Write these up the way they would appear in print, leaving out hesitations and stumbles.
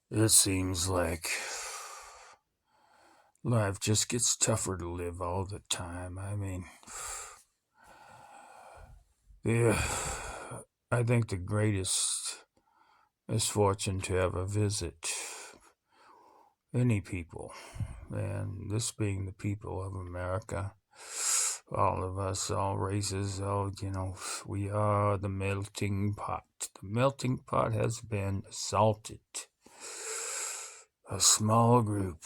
It seems like life just gets tougher to live all the time. I mean, yeah, I think the greatest misfortune to ever visit any people, and this being the people of America, all of us, all races, we are the melting pot. The melting pot has been assaulted. A small group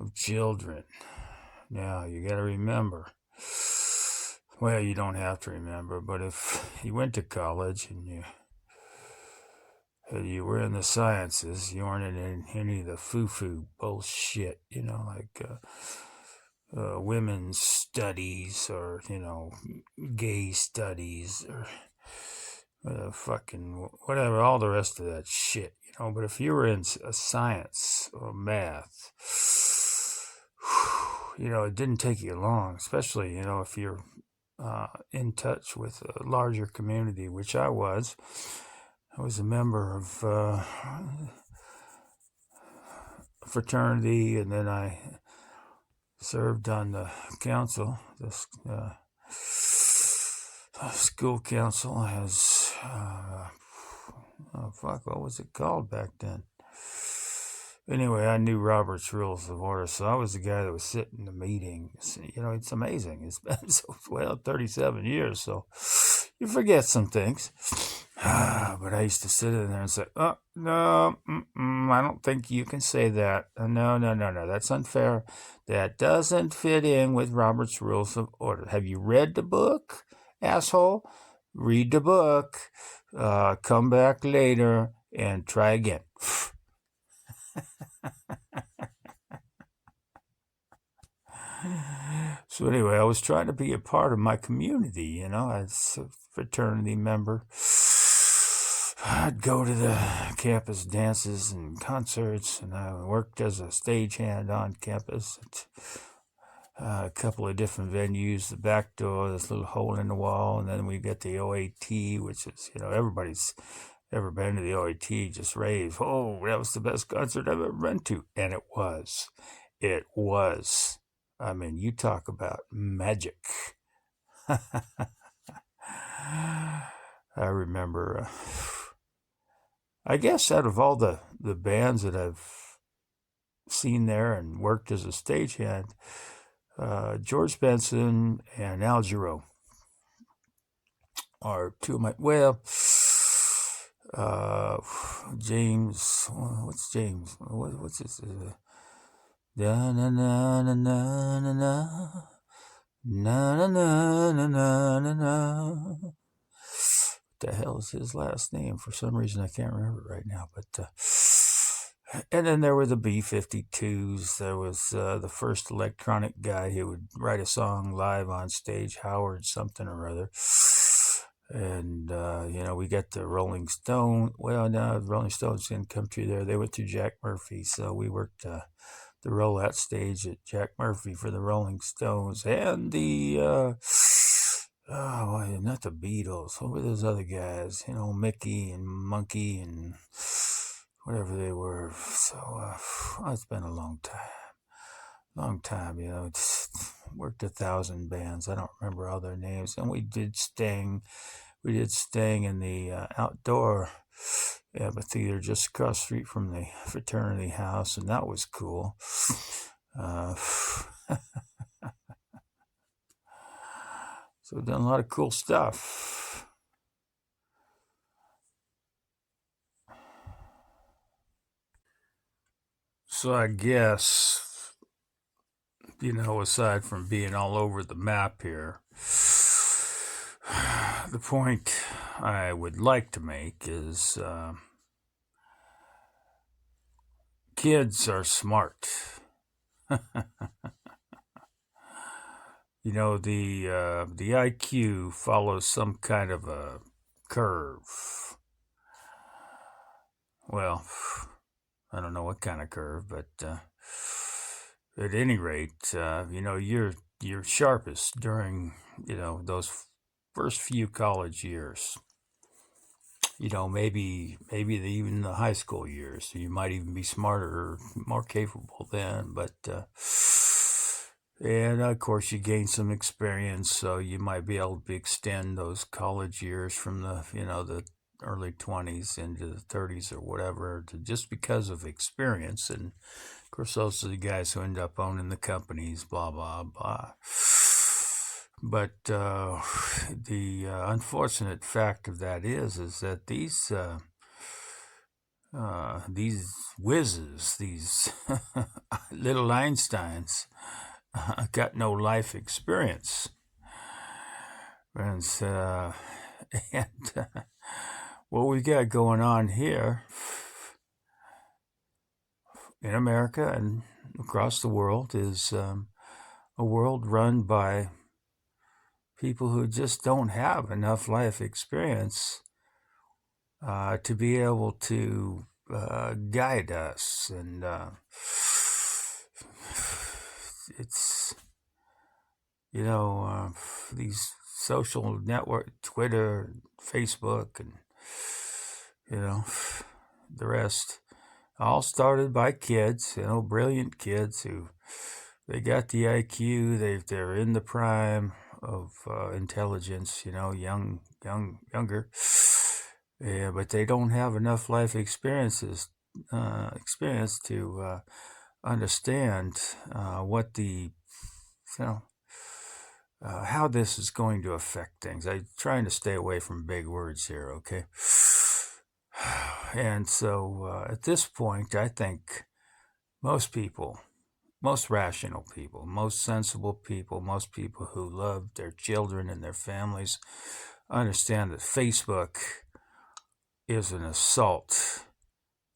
of children. Now, you got to remember, well, you don't have to remember, but if you went to college and you were in the sciences, you weren't in any of the foo-foo bullshit, women's studies or, gay studies or fucking whatever, all the rest of that shit, But if you were in science or math, it didn't take you long, especially, if you're in touch with a larger community, which I was. I was a member of a fraternity, and then I served on the council, the school council as, what was it called back then? Anyway, I knew Robert's Rules of Order, so I was the guy that was sitting in the meetings. It's amazing. It's been 37 years, so you forget some things. But I used to sit in there and say, "Oh no, I don't think you can say that. No, that's unfair. That doesn't fit in with Robert's Rules of Order. Have you read the book, asshole? Read the book. Come back later and try again." So anyway, I was trying to be a part of my community, as a fraternity member. I'd go to the campus dances and concerts, and I worked as a stagehand on campus at a couple of different venues. The back door, this little hole in the wall, and then we get the OAT, which is, everybody's ever been to the OAT just raves. Oh, that was the best concert I've ever been to. And it was. It was. I mean, you talk about magic. I remember, I guess out of all the bands that I've seen there and worked as a stagehand, George Benson and Al Jarreau are two of my, James, what's James? What's his? Da na na na na na na na na na na na na na. What the hell is his last name? For some reason, I can't remember right now. But and then there were the B-52s. There was the first electronic guy who would write a song live on stage, Howard something or other. And, we got the Rolling Stone. Well, no, the Rolling Stones didn't come through there. They went through Jack Murphy. So we worked the rollout stage at Jack Murphy for the Rolling Stones and the, not the Beatles. What were those other guys? Mickey and Monkey and whatever they were. So it's been a long time, worked 1,000 bands. I don't remember all their names. And we did Sting in the outdoor amphitheater just across the street from the fraternity house, and that was cool. So we've done a lot of cool stuff. So I guess, aside from being all over the map here, the point I would like to make is kids are smart. The IQ follows some kind of a curve. Well, I don't know what kind of curve, but at any rate, you're sharpest during those first few college years. maybe even the high school years. So you might even be smarter or more capable then. But and of course, you gain some experience, so you might be able to extend those college years from the early 20s into the 30s or whatever, just because of experience. And of course, those are the guys who end up owning the companies, blah blah blah. But the unfortunate fact of that is that these whizzes, these little Einsteins, got no life experience, and what we got going on here in America and across the world is a world run by people who just don't have enough life experience to be able to guide us. And it's, these social network, Twitter, Facebook, and, the rest, all started by kids, brilliant kids who they got the IQ, they're in the prime of intelligence, younger, yeah, but they don't have enough life experience to understand what how this is going to affect things. I'm trying to stay away from big words here, okay? And so at this point, I think most people, most rational people, most sensible people, most people who love their children and their families understand that Facebook is an assault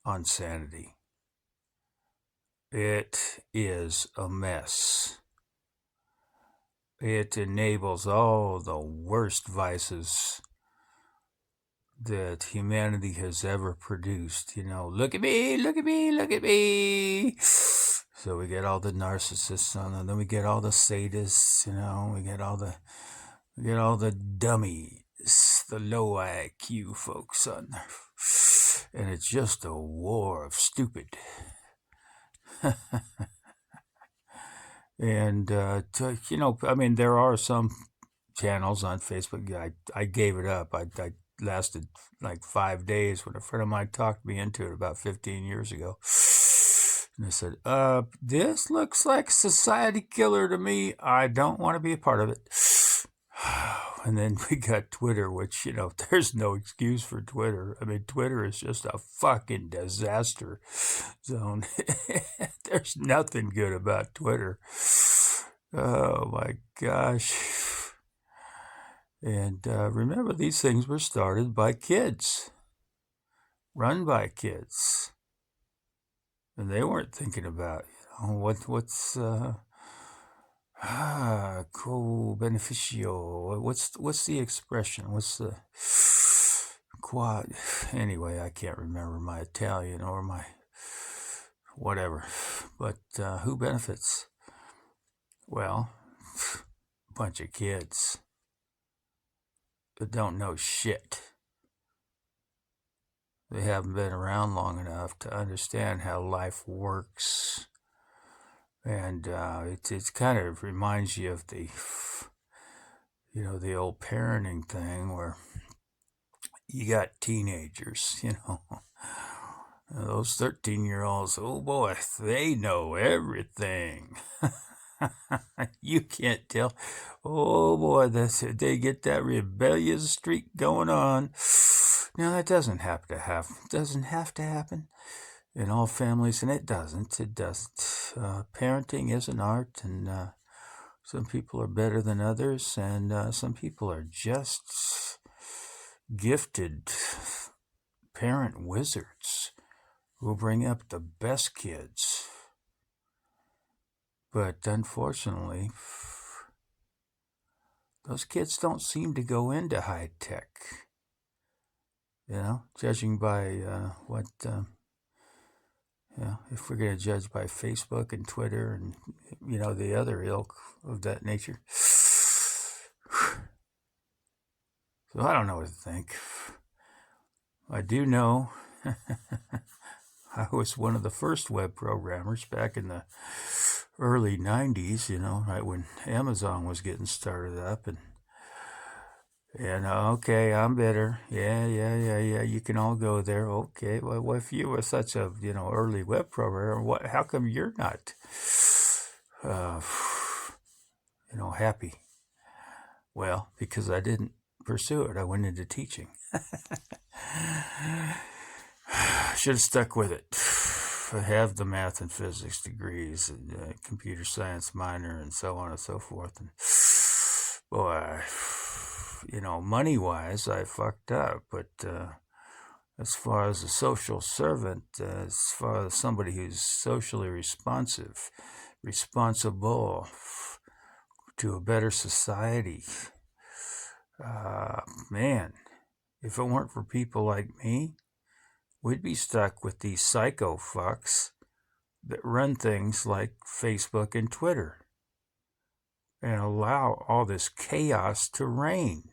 on sanity. It is a mess. It enables all the worst vices that humanity has ever produced. Look at me, look at me, look at me. So we get all the narcissists on them, then we get all the sadists, we get all the dummies, the low IQ folks on there. And it's just a war of stupid. And, there are some channels on Facebook. I gave it up. I lasted like 5 days when a friend of mine talked me into it about 15 years ago. And I said, this looks like society killer to me. I don't want to be a part of it. And then we got Twitter, which, there's no excuse for Twitter. I mean, Twitter is just a fucking disaster zone. There's nothing good about Twitter. Oh my gosh. And remember, these things were started by kids, run by kids. And they weren't thinking about, what's co-beneficio. What's the expression? What's the quad? Anyway, I can't remember my Italian or my whatever. But who benefits? Well, a bunch of kids that don't know shit. They haven't been around long enough to understand how life works. And it kind of reminds you of the old parenting thing where you got teenagers, those 13-year-olds, oh boy, they know everything. You can't tell. Oh boy, they get that rebellious streak going on. Now that doesn't have to happen in all families, and it doesn't. Parenting is an art, and some people are better than others, and some people are just gifted parent wizards who bring up the best kids. But unfortunately, those kids don't seem to go into high tech. Judging by if we're going to judge by Facebook and Twitter and, the other ilk of that nature. So I don't know what to think. I do know I was one of the first web programmers back in the early 90s, right when Amazon was getting started up. And okay, I'm better. Yeah. You can all go there. Okay, well, if you were such a early web programmer, how come you're not, uh, happy? Well, because I didn't pursue it. I went into teaching. Should have stuck with it. I have the math and physics degrees and computer science minor and so on and so forth. And boy, money-wise, I fucked up. But as far as a social servant, as far as somebody who's socially responsible to a better society, man, if it weren't for people like me, we'd be stuck with these psycho fucks that run things like Facebook and Twitter and allow all this chaos to reign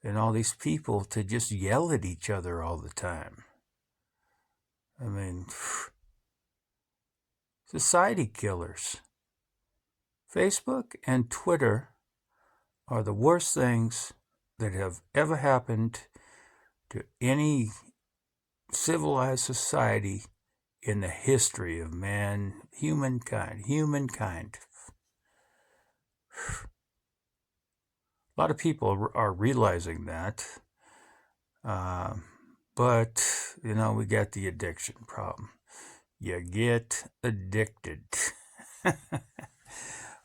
and all these people to just yell at each other all the time. I mean, society killers. Facebook and Twitter are the worst things that have ever happened to any civilized society in the history of humankind. A lot of people are realizing that, but we got the addiction problem. You get addicted.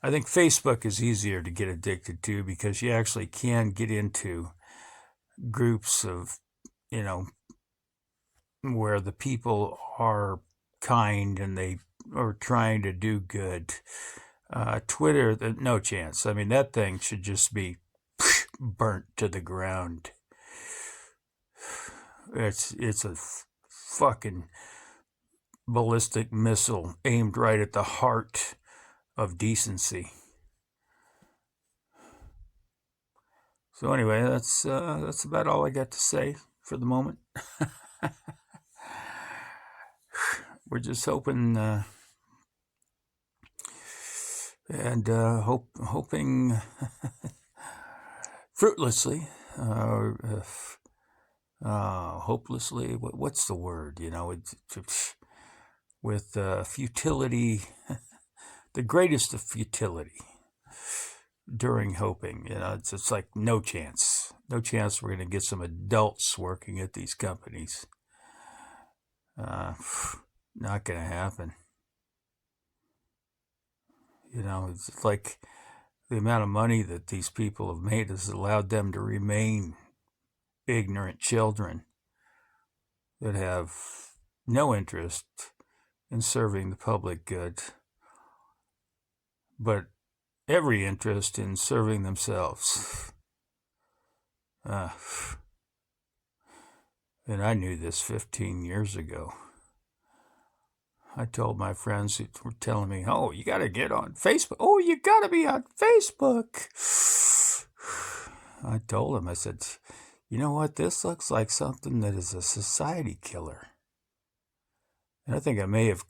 I think Facebook is easier to get addicted to because you actually can get into groups of, where the people are kind and they are trying to do good. Twitter, no chance. I mean, that thing should just be burnt to the ground. It's a fucking ballistic missile aimed right at the heart of decency. So anyway, that's about all I got to say for the moment. We're just hoping and hoping fruitlessly, hopelessly. What's the word? With futility, the greatest of futility. During hoping, it's like no chance we're going to get some adults working at these companies. Not going to happen. It's like the amount of money that these people have made has allowed them to remain ignorant children that have no interest in serving the public good, but every interest in serving themselves. And I knew this 15 years ago. I told my friends who were telling me, oh, you got to get on Facebook. Oh, you got to be on Facebook. I told them, I said, you know what? This looks like something that is a society killer. And I think I may have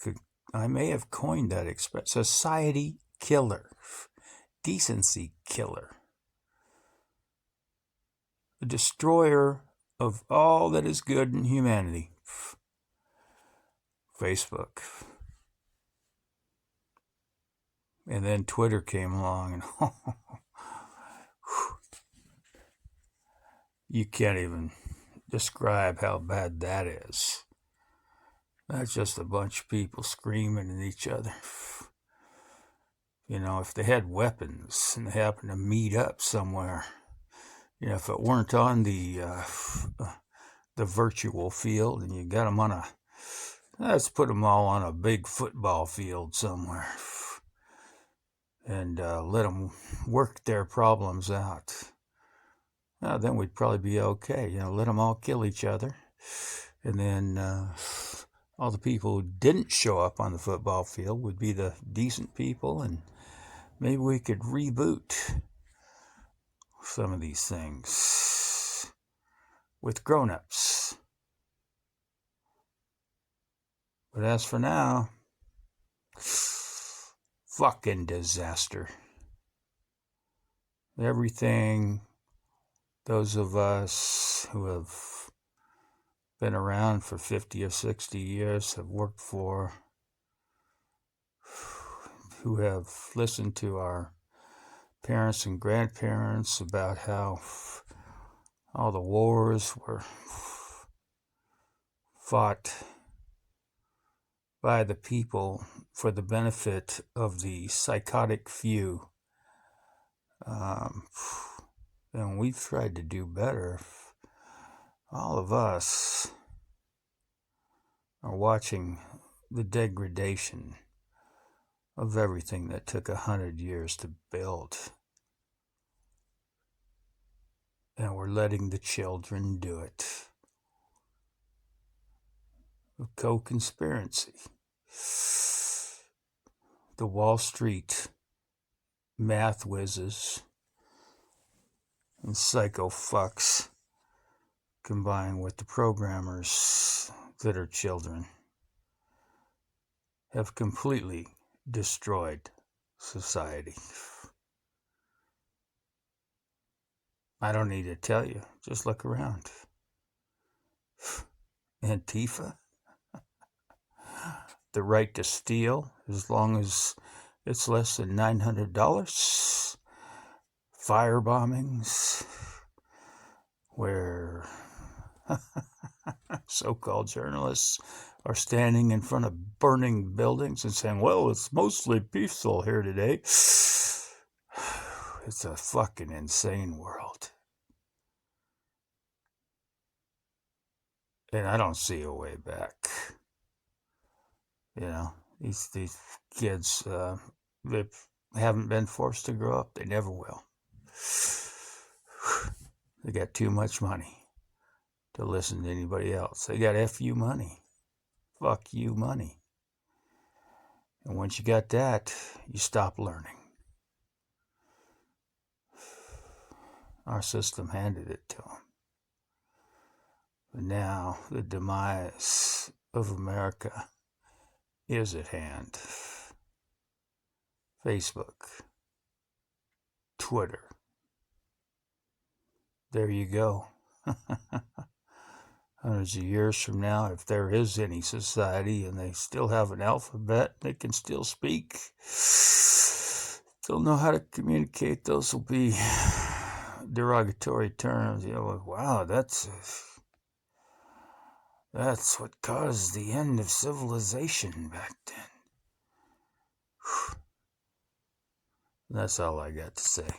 coined that expression. Society killer. Decency killer. A destroyer of all that is good in humanity. Facebook. And then Twitter came along and you can't even describe how bad that is. That's just a bunch of people screaming at each other. If they had weapons and they happened to meet up somewhere, if it weren't on the virtual field and you got them let's put them all on a big football field somewhere and let them work their problems out. Then we'd probably be okay. Let them all kill each other. And then all the people who didn't show up on the football field would be the decent people, and maybe we could reboot some of these things with grown-ups. But as for now, fucking disaster. Everything those of us who have been around for 50 or 60 years have worked for, who have listened to our parents and grandparents about how all the wars were fought by the people for the benefit of the psychotic few. And we've tried to do better. All of us are watching the degradation of everything that took 100 years to build. And we're letting the children do it. A co-conspiracy. The Wall Street math whizzes and psycho fucks combined with the programmers that are children have completely destroyed society. I don't need to tell you, just look around. Antifa, the right to steal as long as it's less than $900. Fire bombings where so-called journalists are standing in front of burning buildings and saying, well, it's mostly peaceful here today. It's a fucking insane world. And I don't see a way back. You know, these kids, they haven't been forced to grow up. They never will. They got too much money to listen to anybody else. They got FU money. Fuck you money. And once you got that, you stop learning. Our system handed it to them. But now the demise of America is at hand. Facebook, Twitter. There you go. Hundreds of years from now, if there is any society and they still have an alphabet, they can still speak, still know how to communicate, those will be derogatory terms. You know, wow, that's what caused the end of civilization back then. That's all I got to say.